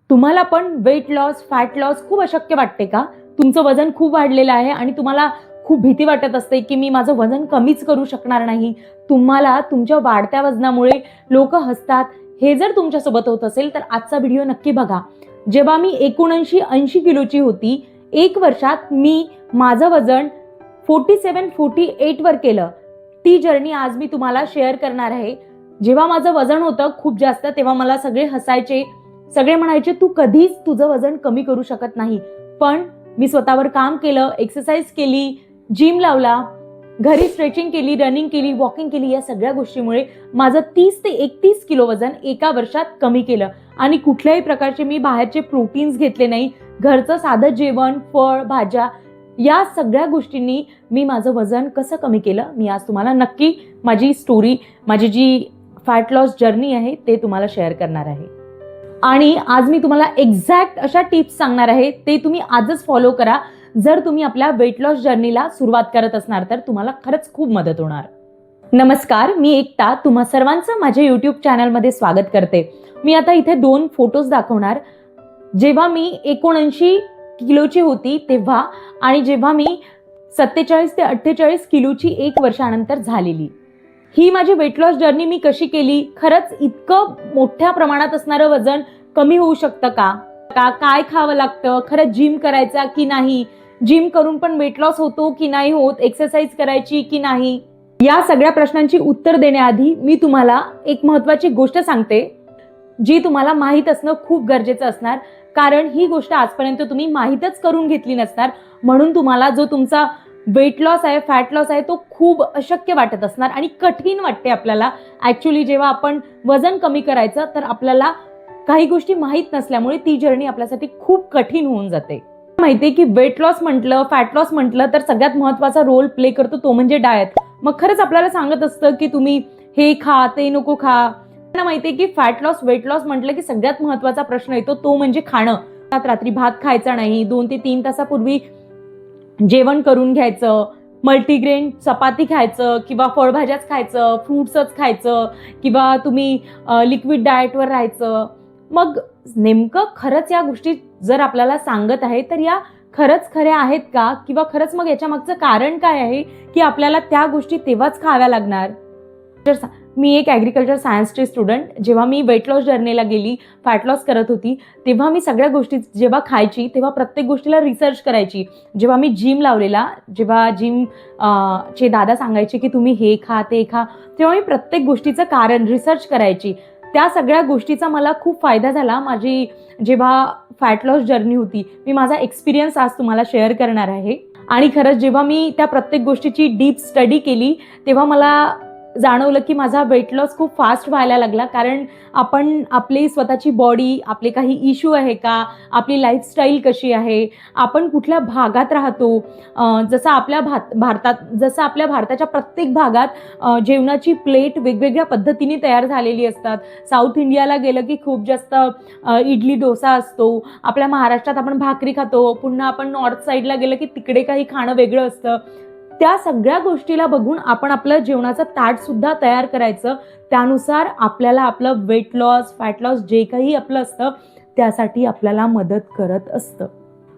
तुम्हाला पण weight loss, fat loss खूप अशक्य वाटते का? तुमचं वजन खूप वाढलेलं आहे आणि तुम्हाला खूप भीती वाटत असते की मी माझं वजन कमीच करू शकणार नाही. तुम्हाला तुमच्या वाढत्या वजनामुळे लोक हसतात. हे जर तुमच्यासोबत होत असेल तर आजचा व्हिडिओ नक्की बघा. जेव्हा मी 79-80 किलोची होती, 1 वर्षात मी माझं वजन 47-48 वर केलं. ती जर्नी आज मी तुम्हाला शेअर करणार आहे. जेव्हा माझं वजन होतं खूप जास्त, तेव्हा मला सगळे हसायचे. सगळे म्हणायचे तू कधीच तुझं वजन कमी करू शकत नाही. पण मी स्वतःवर काम केलं, एक्सरसाइज केली, जिम लावला, घरी स्ट्रेचिंग केली, रनिंग केली, वॉकिंग केली. या सगळ्या गोष्टीमुळे माझं 30 ते 31 किलो वजन एका वर्षात कमी केलं. आणि कुठल्याही प्रकारचे मी बाहेरचे प्रोटीन्स घेतले नाही. घरचं साधं जेवण, फळ, भाज्या या सगळ्या गोष्टींनी मी माझं वजन कसं कमी केलं, मी आज तुम्हाला नक्की माझी स्टोरी, माझी जी फॅट लॉस जर्नी आहे ते तुम्हाला शेअर करणार आहे. आणि आज मी तुम्हाला एक्झॅक्ट अशा टिप्स सांगणार आहे, ते तुम्ही आजच फॉलो करा. जर तुम्ही आपल्या वेट लॉस जर्नीला सुरुवात करत असणार तर तुम्हाला खरंच खूप मदत होणार. नमस्कार, मी एकता तुम्हा सर्वांचं माझ्या यूट्यूब चॅनलमध्ये स्वागत करते. मी आता इथे 2 फोटोज दाखवणार. जेव्हा मी 79 किलोची होती तेव्हा, आणि जेव्हा मी 47 ते 48 किलोची 1 वर्षानंतर झालेली. ही माझी वेट लॉस जर्नी मी कशी केली, खरंच इतकं मोठ्या प्रमाणात असणारं वजन कमी होऊ शकतं का? काय खावं लागतं, खरंच जिम करायचा की नाही, जिम करून पण वेट लॉस होतो की नाही होत, एक्सरसाइज करायची की नाही, या सगळ्या प्रश्नांची उत्तर देण्याआधी मी तुम्हाला एक महत्वाची गोष्ट सांगते, जी तुम्हाला माहीत असणं खूप गरजेचं असणार. कारण ही गोष्ट आजपर्यंत तुम्ही माहीतच करून घेतली नसणार. म्हणून तुम्हाला जो तुमचा वेट लॉस आहे, फॅट लॉस आहे, तो खूप अशक्य वाटत असणार आणि कठीण वाटते आपल्याला. ऍक्च्युली जेव्हा आपण वजन कमी करायचं तर आपल्याला काही गोष्टी माहीत नसल्यामुळे ती जर्नी आपल्यासाठी खूप कठीण होऊन जाते. माहितीये की वेट लॉस म्हटलं, फॅट लॉस म्हटलं तर सगळ्यात महत्वाचा रोल प्ले करतो तो म्हणजे डाएट. मग खरंच आपल्याला सांगत असतं की तुम्ही हे खा, ते नको खा. माहितीये की फॅट लॉस, वेट लॉस म्हटलं की सगळ्यात महत्वाचा प्रश्न येतो तो म्हणजे खाणं. रात्री भात खायचा नाही, 2 ते 3 तासापूर्वी जेवण करून घ्यायचं, मल्टीग्रेन चपाती खायचं किंवा फळभाज्याच खायचं, फ्रुट्सच खायचं, किंवा तुम्ही लिक्विड डाएटवर राहायचं. मग नेमकं खरंच या गोष्टी जर आपल्याला सांगत आहे तर या खरंच खऱ्या आहेत का? किंवा खरंच मग याच्या मागचं कारण काय आहे की आपल्याला त्या गोष्टी तेव्हाच खाव्या लागणार? मी एक ॲग्रिकल्चर सायन्सचे स्टुडंट. जेव्हा मी वेट लॉस जर्नीला गेली, फॅट लॉस करत होती, तेव्हा मी सगळ्या गोष्टी जेव्हा खायची तेव्हा प्रत्येक गोष्टीला रिसर्च करायची. जेव्हा मी जिम लावलेला, जेव्हा जिम चे दादा सांगायचे की तुम्ही हे खा, ते खा, तेव्हा मी प्रत्येक गोष्टीचं कारण रिसर्च करायची. त्या सगळ्या गोष्टीचा मला खूप फायदा झाला. माझी जेव्हा फॅट लॉस जर्नी होती, मी माझा एक्सपिरियन्स आज तुम्हाला शेअर करणार आहे. आणि खरंच जेव्हा मी त्या प्रत्येक गोष्टीची डीप स्टडी केली तेव्हा मला जाणवलं की माझा वेट लॉस खूप फास्ट व्हायला लागला. कारण आपण आपली स्वतःची बॉडी, आपले काही इश्यू आहे का, आपली लाईफस्टाईल कशी आहे, आपण कुठल्या भागात राहतो, जसं आपल्या भारताच्या प्रत्येक भागात जेवणाची प्लेट वेगवेगळ्या पद्धतीने तयार झालेली असतात. साऊथ इंडियाला गेलं की खूप जास्त इडली डोसा असतो. आपल्या महाराष्ट्रात आपण भाकरी खातो. पुन्हा आपण नॉर्थ साईडला गेलं की तिकडे काही खाणं वेगळं असतं. त्या सगळ्या गोष्टीला बघून आपण आपलं जेवणाचं ताट सुद्धा तयार करायचं. त्यानुसार आपल्याला आपलं वेट लॉस, फॅट लॉस जे काही आपलं असतं त्यासाठी आपल्याला मदत करत असतं.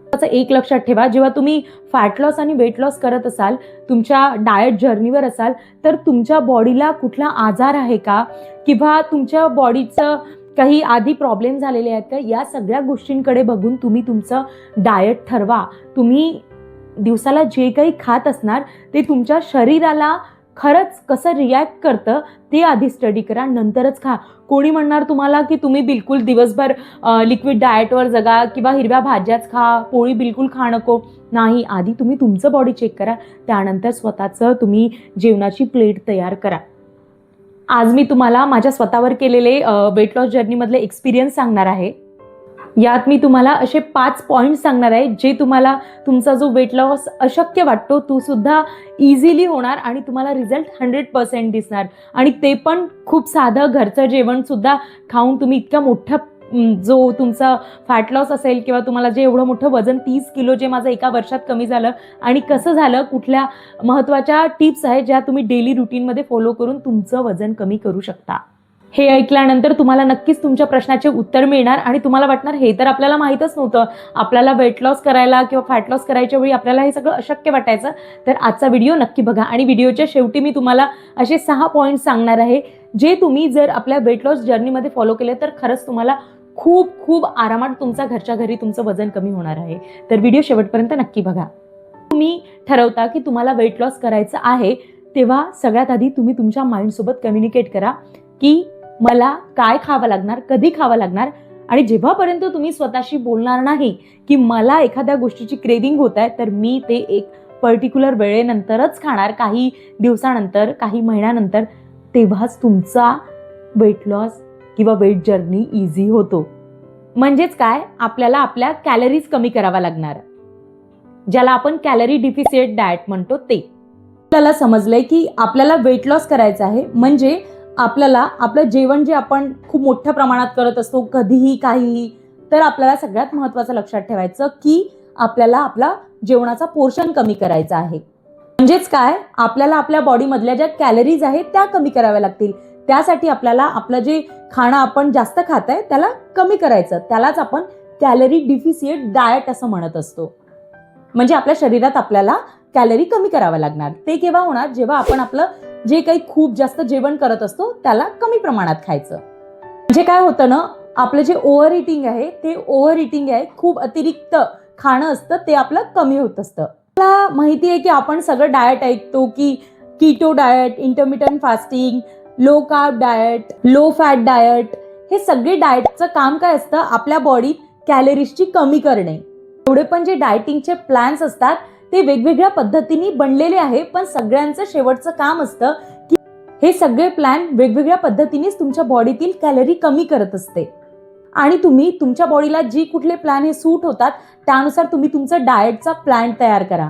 त्याचं एक लक्षात ठेवा, जेव्हा तुम्ही फॅट लॉस आणि वेट लॉस करत असाल, तुमच्या डाएट जर्नीवर असाल, तर तुमच्या बॉडीला कुठला आजार आहे का, किंवा तुमच्या बॉडीचं काही आधी प्रॉब्लेम झालेले आहेत का, या सगळ्या गोष्टींकडे बघून तुम्ही तुमचं डाएट ठरवा. तुम्ही दिवसाला जे काही खात असणार ते तुमच्या शरीराला खरंच कसं रिॲक्ट करतं ते आधी स्टडी करा, नंतरच खा. कोणी म्हणणार तुम्हाला की तुम्ही बिलकुल दिवसभर लिक्विड डाएटवर जगा किंवा हिरव्या भाज्याच खा, पोळी बिलकुल खा नको. नाही, आधी तुम्ही तुमचं बॉडी चेक करा, त्यानंतर स्वतःचं तुम्ही जेवणाची प्लेट तयार करा. आज मी तुम्हाला माझ्या स्वतःवर केलेले वेट लॉस जर्नीमधले एक्सपिरियन्स सांगणार आहे. यात मी तुम्हाला असे 5 पॉईंट्स सांगणार आहे जे तुम्हाला तुमचा जो वेट लॉस अशक्य वाटतो तो सुद्धा इझिली होणार आणि तुम्हाला रिझल्ट 100% दिसणार. आणि ते पण खूप साधं घरचं जेवण सुद्धा खाऊन तुम्ही इतका मोठा जो तुमचा फॅट लॉस असेल किंवा तुम्हाला जे एवढं मोठं वजन 30 किलो जे माझं एका वर्षात कमी झालं आणि कसं झालं, कुठल्या महत्त्वाच्या टिप्स आहेत ज्या तुम्ही डेली रुटीनमध्ये फॉलो करून तुमचं वजन कमी करू शकता. हे ऐकल्यानंतर तुम्हाला नक्कीच तुमच्या प्रश्नाचे उत्तर मिळणार आणि तुम्हाला वाटणार हे तर आपल्याला माहीतच नव्हतं. आपल्याला वेट लॉस करायला किंवा फॅट लॉस करायच्या वेळी आपल्याला हे सगळं अशक्य वाटायचं. तर आजचा व्हिडिओ नक्की बघा आणि व्हिडिओच्या शेवटी मी तुम्हाला असे 6 पॉईंट्स सांगणार आहे, जे तुम्ही जर आपल्या वेट लॉस जर्नीमध्ये फॉलो केले तर खरंच तुम्हाला खूप खूप आरामात तुमच्या घरच्या घरी तुमचं वजन कमी होणार आहे. तर व्हिडिओ शेवटपर्यंत नक्की बघा. तुम्ही ठरवता की तुम्हाला वेट लॉस करायचं आहे, तेव्हा सगळ्यात आधी तुम्ही तुमच्या माइंडसोबत कम्युनिकेट करा की मला काय खावं लागणार, कधी खावं लागणार. आणि जेव्हापर्यंत तुम्ही स्वतःशी बोलणार नाही की मला एखाद्या गोष्टीची क्रेविंग होत आहे, तर मी ते एक पर्टिक्युलर वेळेनंतरच खाणार, काही दिवसानंतर, काही महिन्यानंतर, तेव्हाच तुमचा वेट लॉस किंवा वेट जर्नी इझी होतो. म्हणजेच काय, आपल्याला आपल्या कॅलरीज कमी कराव्या लागणार, ज्याला आपण कॅलरी डिफिसिट डाएट म्हणतो. ते आपल्याला समजलंय की आपल्याला वेट लॉस करायचं आहे, म्हणजे आपल्याला आपलं जेवण जे आपण खूप मोठ्या प्रमाणात करत असतो कधीही काहीही, तर आपल्याला सगळ्यात महत्त्वाचं लक्षात ठेवायचं की आपल्याला आपला जेवणाचा पोर्शन कमी करायचा आहे. म्हणजेच काय, आपल्याला आपल्या बॉडीमधल्या ज्या कॅलरीज आहेत त्या कमी कराव्या लागतील. त्यासाठी आपल्याला आपलं जे खाणं आपण जास्त खात आहे त्याला कमी करायचं. त्यालाच आपण कॅलरी डिफिसिट डाएट असं म्हणत असतो. म्हणजे आपल्या शरीरात आपल्याला कॅलरी कमी कराव्या लागणार. ते केव्हा होणार, जेव्हा आपण आपलं जे काही खूप जास्त जेवण करत असतो त्याला कमी प्रमाणात खायचं. म्हणजे काय होतं ना, आपलं जे ओव्हर इटिंग आहे ते ओव्हर इटिंग आहे, खूप अतिरिक्त खाणं असतं ते आपलं कमी होत असतं. मला माहिती आहे की आपण सगळं डाएट ऐकतो की keto diet, intermittent fasting, low carb diet, low fat diet. हे सगळे डाएटचं काम काय असतं, आपल्या बॉडीत कॅलरीजची कमी करणे. एवढे पण जे डाएटिंगचे प्लॅन्स असतात ते वेगवेगळ्या पद्धतीने बनलेले आहे, पण सगळ्यांचं शेवटचं काम असतं की हे सगळे प्लॅन वेगवेगळ्या पद्धतीनेच तुमच्या बॉडीतील कॅलरी कमी करत असते. आणि तुम्ही तुमच्या बॉडीला जी कुठले प्लॅन हे सूट होतात त्यानुसार तुम्ही तुमचं डाएटचा प्लॅन तयार करा.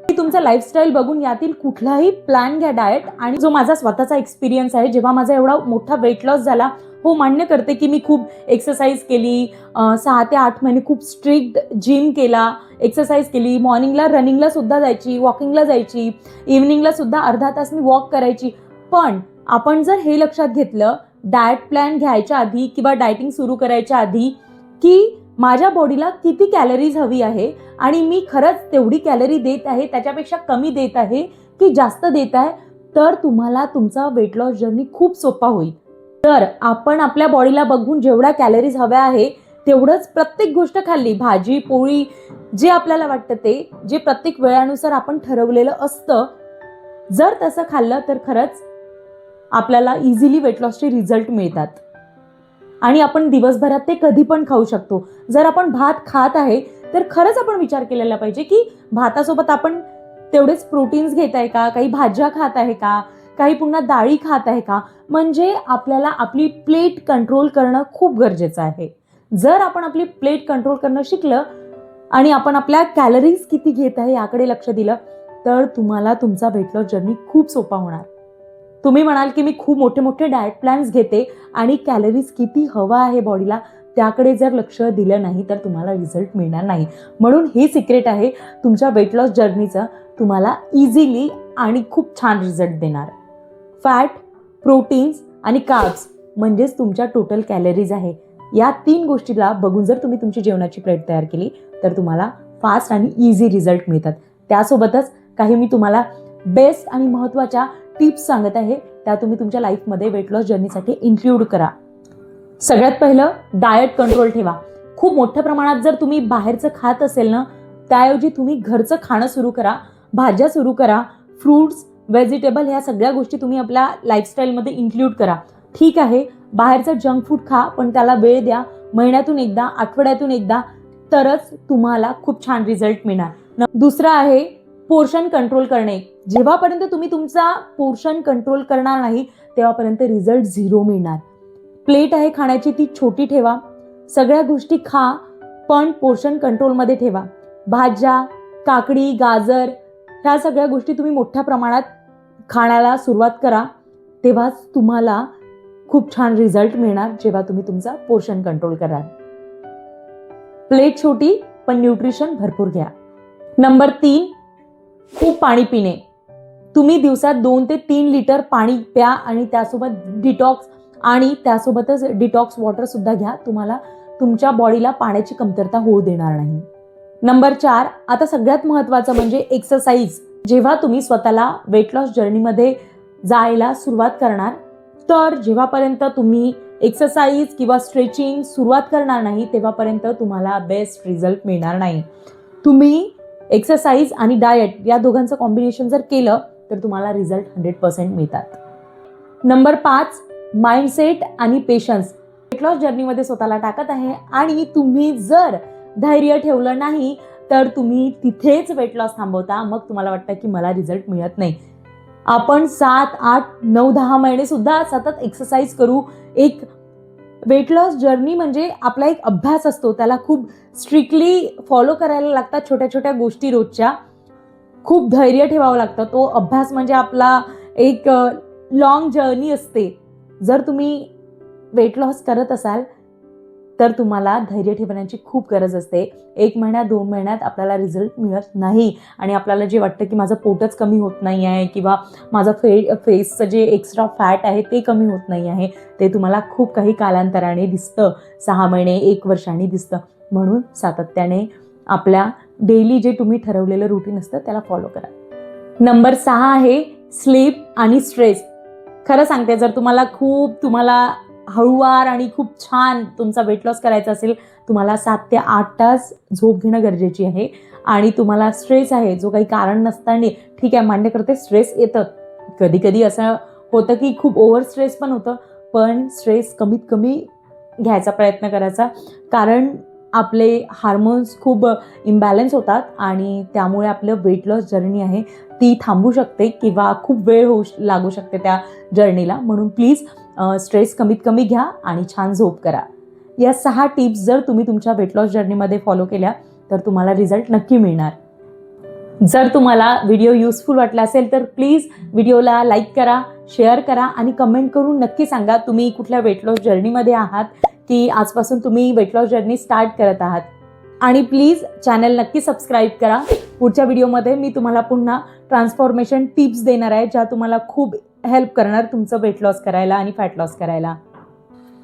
तुमचं लाईफस्टाईल बघून यातील कुठलाही प्लॅन घ्या डाएट. आणि जो माझा स्वतःचा एक्सपिरियन्स आहे, जेव्हा माझा एवढा मोठा वेट लॉस झाला, हो मान्य करते की मी खूप एक्सरसाइज केली, 6 ते 8 महिने खूप स्ट्रिक्ट जिम केला, एक्सरसाइज केली, मॉर्निंगला रनिंगला सुद्धा जायची, वॉकिंगला जायची, इव्हनिंगला सुद्धा अर्धा तास मी वॉक करायची. पण आपण जर हे लक्षात घेतलं डाएट प्लॅन घ्यायच्या आधी किंवा डाएटिंग सुरू करायच्या आधी की माझ्या बॉडीला किती कॅलरीज हवी आहे आणि मी खरंच तेवढी कॅलरी देत आहे, त्याच्यापेक्षा कमी देत आहे की जास्त देत आहे, तर तुम्हाला तुमचा वेट लॉस जर्नी खूप सोपा होईल. तर आपण आपल्या बॉडीला बघून जेवढ्या कॅलरीज हव्या आहे तेवढंच प्रत्येक गोष्ट खाल्ली, भाजी पोळी जे आपल्याला वाटतं ते, जे प्रत्येक वेळानुसार आपण ठरवलेलं असतं, जर तसं खाल्लं तर खरंच आपल्याला इझिली वेट लॉसचे रिझल्ट मिळतात. आणि आपण दिवसभरात ते कधी पण खाऊ शकतो. जर आपण भात खात आहे तर खरंच आपण विचार केलेला पाहिजे की भातासोबत आपण तेवढेच प्रोटीन्स घेत आहे का, काही भाज्या खात आहे का, काही पुन्हा डाळी खात आहे का. म्हणजे आपल्याला आपली प्लेट कंट्रोल करणं खूप गरजेचं आहे. जर आपण आपली प्लेट कंट्रोल करणं शिकलं आणि आपण आपल्या कॅलरीज किती घेत आहे याकडे लक्ष दिलं, तर तुम्हाला तुमचा वेट लॉस जर्नी खूप सोपा होणार. तुम्ही म्हणाल की मी खूप मोठे मोठे डाएट प्लॅन्स घेते आणि कॅलरीज किती हवा आहे बॉडीला त्याकडे जर लक्ष दिलं नाही तर तुम्हाला रिझल्ट मिळणार नाही. म्हणून हे सिक्रेट आहे तुमच्या वेट लॉस जर्नीचं, तुम्हाला इझिली आणि खूप छान रिझल्ट देणार. फॅट, प्रोटीन्स आणि कार्ब्स म्हणजेच तुमच्या टोटल कॅलरीज आहे. या 3 गोष्टीला बघून जर तुम्ही तुमची जेवणाची प्लेट तयार केली तर तुम्हाला फास्ट आणि इझी रिझल्ट मिळतात. त्यासोबतच काही मी तुम्हाला बेस्ट आणि महत्त्वाच्या टिप्स सांगत आहे, त्या तुम्ही तुमच्या लाईफमध्ये वेट लॉस जर्नीसाठी इन्क्लूड करा. सगळ्यात पहिलं, डाएट कंट्रोल ठेवा. खूप मोठ्या प्रमाणात जर तुम्ही बाहेरचं खात असेल ना, त्याऐवजी तुम्ही घरचं खाणं सुरू करा, भाज्या सुरू करा, फ्रूट्स, व्हेजिटेबल ह्या सगळ्या गोष्टी तुम्ही आपल्या लाईफस्टाईलमध्ये इन्क्लूड करा. ठीक आहे, बाहेरचं जंक फूड खा, पण त्याला वेळ द्या. महिन्यातून एकदा, आठवड्यातून एकदा, तरच तुम्हाला खूप छान रिझल्ट मिळणार. दुसरं आहे पोर्शन कंट्रोल करणे. जेव्हापर्यंत तुम्ही तुमचा पोर्शन कंट्रोल करणार नाही तेव्हापर्यंत रिझल्ट 0 मिळणार. प्लेट आहे खाण्याची ती छोटी ठेवा, सगळ्या गोष्टी खा, पण पोर्शन कंट्रोलमध्ये ठेवा. भाज्या, काकडी, गाजर ह्या सगळ्या गोष्टी तुम्ही मोठ्या प्रमाणात खाण्याला सुरुवात करा, तेव्हाच तुम्हाला खूप छान रिझल्ट मिळणार जेव्हा तुम्ही तुमचा पोर्शन कंट्रोल कराल. प्लेट छोटी पण न्यूट्रिशन भरपूर घ्या. नंबर 3, खूप पाणी पिणे. तुम्ही दिवसात 2 ते 3 लिटर पाणी प्या आणि त्यासोबत डिटॉक्स आणि त्यासोबतच डिटॉक्स वॉटरसुद्धा घ्या. तुम्हाला तुमच्या बॉडीला पाण्याची कमतरता होऊ देणार नाही. नंबर 4, आता सगळ्यात महत्त्वाचं म्हणजे एक्सरसाइज. जेव्हा तुम्ही स्वतःला वेट लॉस जर्नीमध्ये जायला सुरुवात करणार, तर जेव्हापर्यंत तुम्ही एक्सरसाइज किंवा स्ट्रेचिंग सुरुवात करणार नाही तेव्हापर्यंत तुम्हाला बेस्ट रिझल्ट मिळणार नाही. तुम्ही एक्सरसाइज आणि डाएट या दोघांचं कॉम्बिनेशन जर केलं तर तुम्हाला रिझल्ट 100% मिळतात. नंबर 5, माइंडसेट आणि पेशन्स. वेट लॉस जर्नीमध्ये स्वतःला टाकत आहे आणि तुम्ही जर धैर्य ठेवलं नाही तर तुम्ही तिथेच वेट लॉस थांबवता. मग तुम्हाला वाटतं की मला रिझल्ट मिळत नाही. आपण 7, 8, 9, 10 महिने सुद्धा सतत एक्सरसाइज करू. एक वेट लॉस जर्नी म्हणजे आपला एक अभ्यास असतो. त्याला खूप स्ट्रिक्टली फॉलो करायला लागतात छोट्या छोट्या गोष्टी रोजच्या. खूप धैर्य ठेवावं लागतं. तो अभ्यास म्हणजे आपला एक लॉंग जर्नी असते. जर तुम्ही वेट लॉस करत असाल तर तुम्हाला धैर्य ठेवण्याची खूप गरज असते. 1 महिन्यात 2 महिन्यात आपल्याला रिझल्ट मिळत नाही आणि आपल्याला जे वाटतं की माझं पोटच कमी होत नाही आहे किंवा माझं फेसचं जे एक्स्ट्रा फॅट आहे ते कमी होत नाही आहे, ते तुम्हाला खूप काही कालांतराने दिसतं. 6 महिने 1 वर्षांनी दिसतं. म्हणून सातत्याने आपल्या डेली जे तुम्ही ठरवलेलं रुटीन असतं त्याला फॉलो करा. नंबर 6 आहे स्लीप आणि स्ट्रेस. खरं सांगते, जर तुम्हाला हळूवार आणि खूप छान तुमचा वेट लॉस करायचा असेल, तुम्हाला 7 ते 8 तास झोप घेणं गरजेची आहे. आणि तुम्हाला स्ट्रेस आहे जो काही कारण नसताना, ठीक आहे मान्य करते स्ट्रेस येतं, कधी कधी असं होतं की खूप ओव्हर स्ट्रेस पण होतं, पण स्ट्रेस कमीत कमी घ्यायचा प्रयत्न करायचा. कारण आपले हार्मोन्स खूप इम्बॅलन्स होतात आणि त्यामुळे आपलं वेट लॉस जर्नी आहे ती थांबू शकते किंवा खूप वेळ लागू शकते त्या जर्नीला. म्हणून प्लीज स्ट्रेस कमीत कमी घ्या आणि छान झोप करा. या 6 टिप्स जर तुम्ही तुमच्या वेट लॉस जर्नीमध्ये फॉलो केल्या तर तुम्हाला रिझल्ट नक्की मिळणार. जर तुम्हाला व्हिडिओ युजफुल वाटला असेल तर प्लीज व्हिडिओला लाईक करा, शेअर करा आणि कमेंट करून नक्की सांगा तुम्ही कुठल्या वेट लॉस जर्नीमध्ये आहात की आजपासून तुम्ही वेट लॉस जर्नी स्टार्ट करत आहात. आणि प्लीज चॅनल नक्की सबस्क्राईब करा. पुढच्या व्हिडिओमध्ये मी तुम्हाला पुन्हा ट्रान्सफॉर्मेशन टिप्स देणार आहे ज्या तुम्हाला खूप हेल्प करणार तुमचं वेट लॉस करायला आणि फॅट लॉस करायला.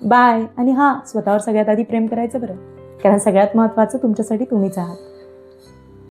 बाय. आणि हां, स्वतःवर सगळ्यात आधी प्रेम करायचं बरं, कारण सगळ्यात महत्त्वाचं तुमच्यासाठी तुम्हीच आहात.